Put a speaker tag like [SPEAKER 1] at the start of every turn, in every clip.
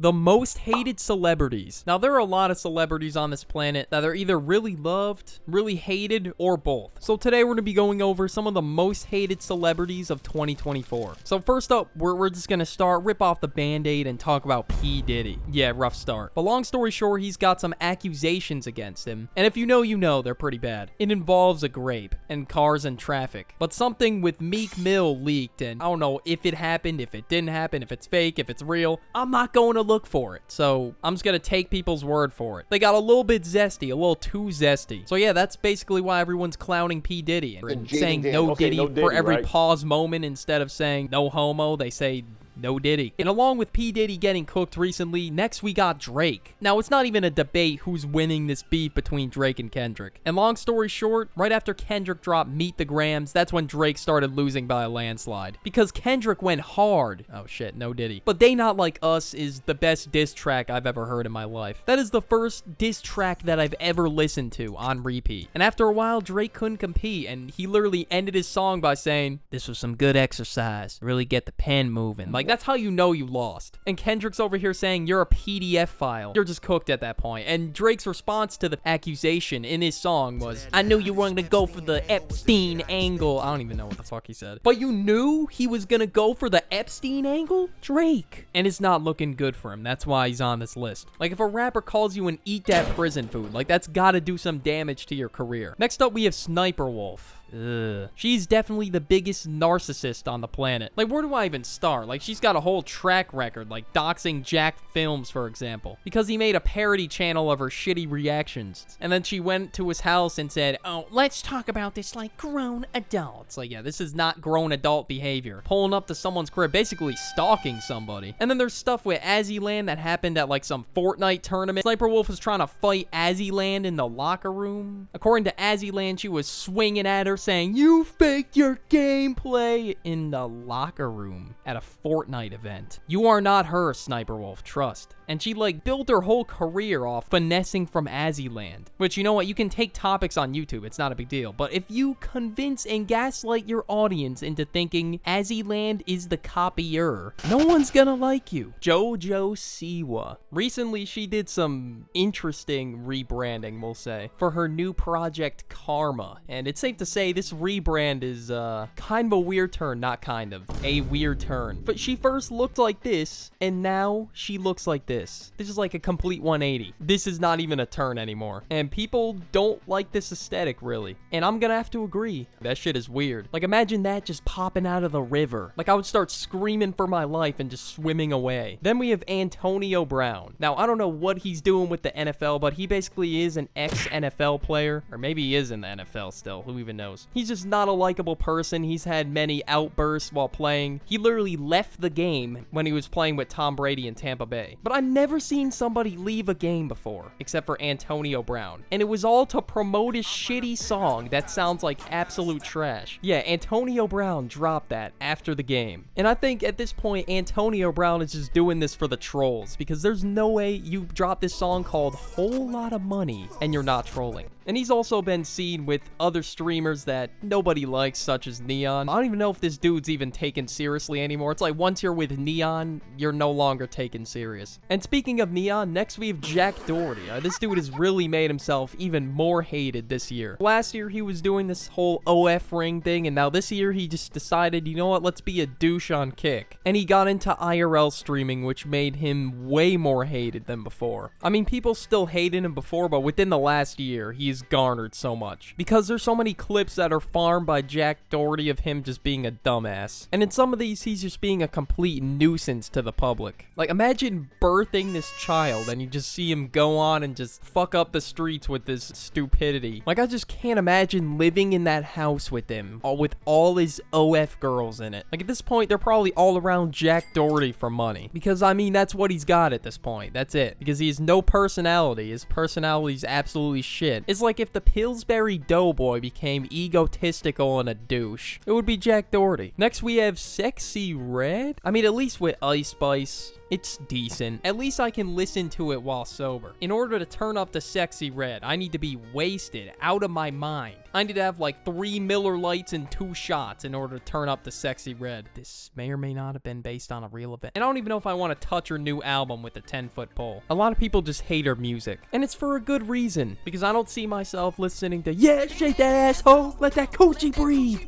[SPEAKER 1] The most hated celebrities. Now, there are a lot of celebrities on this planet that are either really loved, really hated, or both. So today we're going to be going over some of the most hated celebrities of 2024. So first up, we're just going to rip off the band-aid and talk about P. Diddy. Yeah, rough start. But long story short, he's got some accusations against him. And if you know, they're pretty bad. It involves a grape and cars and traffic. But something with Meek Mill leaked, and I don't know if it happened, if it didn't happen, if it's fake, if it's real. I'm not going to look for it. So I'm just gonna take people's word for it. They got a little bit zesty, a little too zesty. So yeah, that's basically why everyone's clowning P. Diddy and saying no Diddy for every pause moment. Instead of saying no homo, they say no Diddy. And along with P. Diddy getting cooked recently, next we got Drake. Now, it's not even a debate who's winning this beef between Drake and Kendrick. And long story short, right after Kendrick dropped Meet the Grams, that's when Drake started losing by a landslide. Because Kendrick went hard. Oh shit, no Diddy. But They Not Like Us is the best diss track I've ever heard in my life. That is the first diss track that I've ever listened to on repeat. And after a while, Drake couldn't compete, and he literally ended his song by saying, "This was some good exercise. Really get the pen moving." Like, that's how you know you lost. And Kendrick's over here saying you're a PDF file. You're just cooked at that point. And Drake's response to the accusation in his song was, "I knew you weren't gonna go for the Epstein angle." I don't even know what the fuck he said. But you knew he was gonna go for the Epstein angle? Drake. And it's not looking good for him. That's why he's on this list. Like, if a rapper calls you an eat that prison food, like, that's gotta do some damage to your career. Next up, we have Sniper Wolf. Ugh. She's definitely the biggest narcissist on the planet. Like, where do I even start? Like, she's got a whole track record, like doxing Jack Films, for example, because he made a parody channel of her shitty reactions. And then she went to his house and said, "Oh, let's talk about this like grown adults." Like, yeah, this is not grown adult behavior. Pulling up to someone's crib, basically stalking somebody. And then there's stuff with Azzyland that happened at like some Fortnite tournament. Sniper Wolf was trying to fight Azzyland in the locker room. According to Azzyland, she was swinging at her, saying, "You faked your gameplay," in the locker room at a Fortnite event. You are not her, Sniper Wolf, trust. And she, like, built her whole career off finessing from Azzyland. Which, you know what, you can take topics on YouTube, it's not a big deal. But if you convince and gaslight your audience into thinking Azzyland is the copier, no one's gonna like you. JoJo Siwa. Recently, she did some interesting rebranding, we'll say, for her new project, Karma. And it's safe to say this rebrand is, kind of a weird turn, not kind of. A weird turn. But she first looked like this, and now she looks like this. This is like a complete 180. This is not even a turn anymore. And people don't like this aesthetic, really. And I'm gonna have to agree. That shit is weird. Like, imagine that just popping out of the river. Like, I would start screaming for my life and just swimming away. Then we have Antonio Brown. Now, I don't know what he's doing with the NFL, but he basically is an ex-NFL player. Or maybe he is in the NFL still. Who even knows? He's just not a likable person. He's had many outbursts while playing. He literally left the game when he was playing with Tom Brady in Tampa Bay. But I've never seen somebody leave a game before, except for Antonio Brown. And it was all to promote his shitty song that sounds like absolute trash. Yeah, Antonio Brown dropped that after the game. And I think at this point, Antonio Brown is just doing this for the trolls, because there's no way you drop this song called Whole Lot of Money and you're not trolling. And he's also been seen with other streamers that nobody likes, such as Neon. I don't even know if this dude's even taken seriously anymore. It's like, once you're with Neon, you're no longer taken serious. And speaking of Neon, next we have Jack Doherty. This dude has really made himself even more hated this year. Last year, he was doing this whole OF ring thing, and now this year, he just decided, you know what, let's be a douche on Kick. And he got into IRL streaming, which made him way more hated than before. I mean, people still hated him before, but within the last year, he's garnered so much. Because there's so many clips that are farmed by Jack Doherty of him just being a dumbass. And in some of these, he's just being a complete nuisance to the public. Like, imagine birthing this child and you just see him go on and just fuck up the streets with this stupidity. Like, I just can't imagine living in that house with him, with all his OF girls in it. Like, at this point, they're probably all around Jack Doherty for money. Because, I mean, that's what he's got at this point. That's it. Because he has no personality. His personality's absolutely shit. It's like if the Pillsbury Doughboy became egotistical and a douche. It would be Jack Doherty. Next, we have Sexy Red. I mean, at least with Ice Spice, It's decent. At least I can listen to it while sober. In order to turn up the Sexy Red, I need to be wasted, out of my mind. I need to have like 3 Miller Lights and 2 shots in order to turn up the Sexy Red. This may or may not have been based on a real event. And I don't even know if I want to touch her new album with a 10-foot pole. A lot of people just hate her music. And it's for a good reason. Because I don't see myself listening to, yeah, shake that asshole, let that coochie breathe.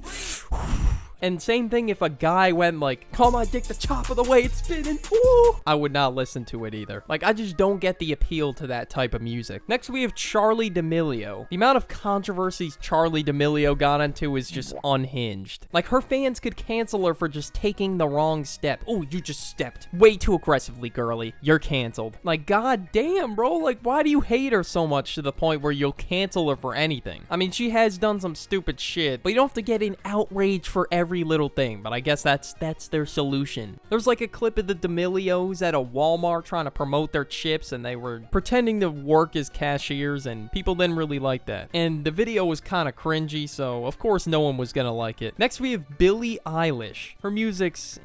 [SPEAKER 1] And same thing if a guy went like, call my dick the chop of the way it's spinning, ooh, I would not listen to it either. Like, I just don't get the appeal to that type of music. Next, we have Charli D'Amelio. The amount of controversies Charli D'Amelio got into is just unhinged. Like, her fans could cancel her for just taking the wrong step. Oh, you just stepped way too aggressively, girly. You're canceled. Like, god damn, bro. Like, why do you hate her so much to the point where you'll cancel her for anything? I mean, she has done some stupid shit, but you don't have to get in outrage for every little thing, but I guess that's their solution. There's like a clip of the D'Amelios at a Walmart trying to promote their chips, and they were pretending to work as cashiers, and people didn't really like that. And the video was kind of cringy, so of course no one was gonna like it. Next we have Billie Eilish. Her music's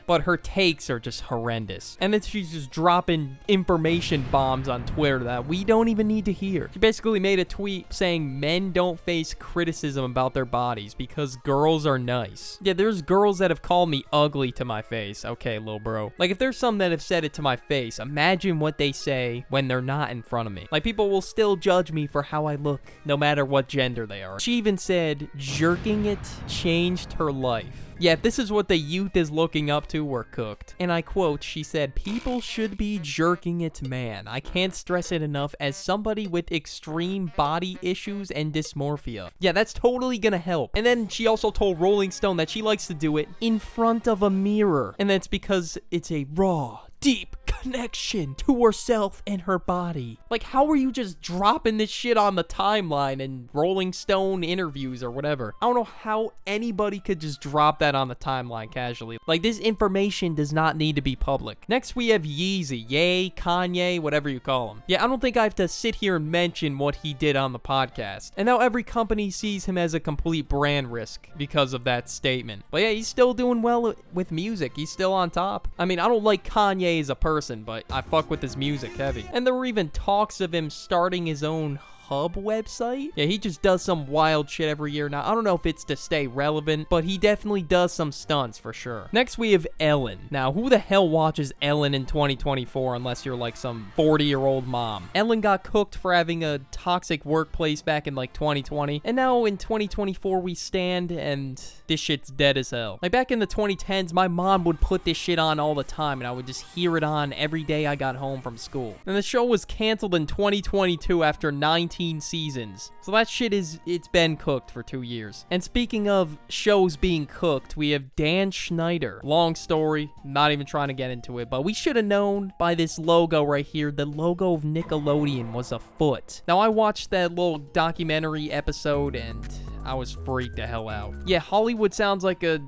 [SPEAKER 1] but her takes are just horrendous. And then she's just dropping information bombs on Twitter that we don't even need to hear. She basically made a tweet saying men don't face criticism about their bodies because girls are nice. Yeah, there's girls that have called me ugly to my face. Okay, little bro. Like, if there's some that have said it to my face, imagine what they say when they're not in front of me. Like, people will still judge me for how I look, no matter what gender they are. She even said, jerking it changed her life. Yeah, if this is what the youth is looking up to, we're cooked. And I quote, she said, people should be jerking it, man. I can't stress it enough as somebody with extreme body issues and dysmorphia. Yeah, that's totally gonna help. And then she also told Rolling Stone that she likes to do it in front of a mirror. And that's because it's a raw, deep connection to herself and her body. Like, how are you just dropping this shit on the timeline and Rolling Stone interviews or whatever? I don't know how anybody could just drop that on the timeline casually. Like, this information does not need to be public. Next, we have Yeezy. Ye, Kanye, whatever you call him. Yeah, I don't think I have to sit here and mention what he did on the podcast. And now every company sees him as a complete brand risk because of that statement. But yeah, he's still doing well with music. He's still on top. I mean, I don't like Kanye as a person, but I fuck with his music heavy. And there were even talks of him starting his own hub website. Yeah, he just does some wild shit every year. Now, I don't know if it's to stay relevant, but he definitely does some stunts for sure. Next, we have Ellen. Now, who the hell watches Ellen in 2024 unless you're like some 40-year-old mom? Ellen got cooked for having a toxic workplace back in like 2020, and now in 2024 we stand and this shit's dead as hell. Like, back in the 2010s, my mom would put this shit on all the time, and I would just hear it on every day I got home from school. And the show was canceled in 2022 after 19 seasons. So that shit it's been cooked for 2 years. And speaking of shows being cooked, we have Dan Schneider. Long story, not even trying to get into it, but we should have known by this logo right here. The logo of Nickelodeon was a foot. Now, I watched that little documentary episode and I was freaked the hell out. Yeah, Hollywood sounds like a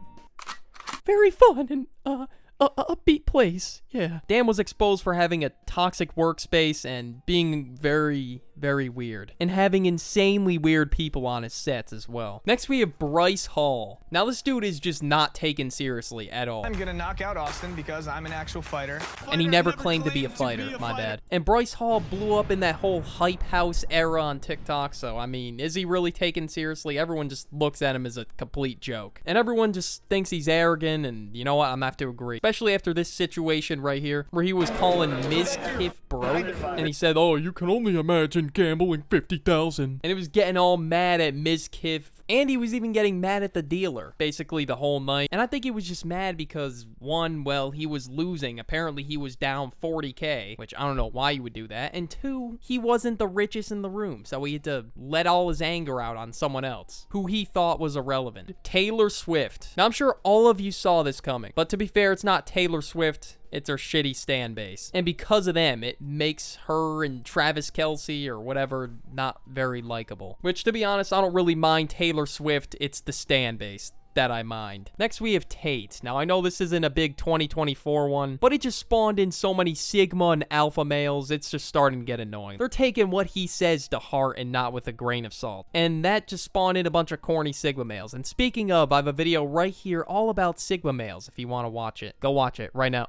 [SPEAKER 1] very fun and upbeat place. Yeah. Dan was exposed for having a toxic workspace and being very, very weird. And having insanely weird people on his sets as well. Next, we have Bryce Hall. Now, this dude is just not taken seriously at all.
[SPEAKER 2] I'm gonna knock out Austin because I'm an actual fighter.
[SPEAKER 1] And he never claimed to be a fighter. My bad. And Bryce Hall blew up in that whole hype house era on TikTok. So, I mean, is he really taken seriously? Everyone just looks at him as a complete joke. And everyone just thinks he's arrogant. And you know what? I'm gonna have to agree. Especially after this situation right here, where he was calling Ms. Kiff broke, and he said, oh, you can only imagine gambling 50,000. And he was getting all mad at Ms. Kiff, and he was even getting mad at the dealer, basically the whole night. And I think he was just mad because, one, well, he was losing. Apparently, he was down 40K, which I don't know why you would do that. And two, he wasn't the richest in the room, so he had to let all his anger out on someone else, who he thought was irrelevant. Taylor Swift. Now, I'm sure all of you saw this coming, but to be fair, it's not Taylor Swift. It's her shitty stan base. And because of them, it makes her and Travis Kelce or whatever not very likable. Which, to be honest, I don't really mind Taylor Swift. It's the stan base that I mind. Next, we have Tate. Now, I know this isn't a big 2024 one, but it just spawned in so many Sigma and Alpha males, it's just starting to get annoying. They're taking what he says to heart and not with a grain of salt. And that just spawned in a bunch of corny Sigma males. And speaking of, I have a video right here all about Sigma males if you want to watch it. Go watch it right now.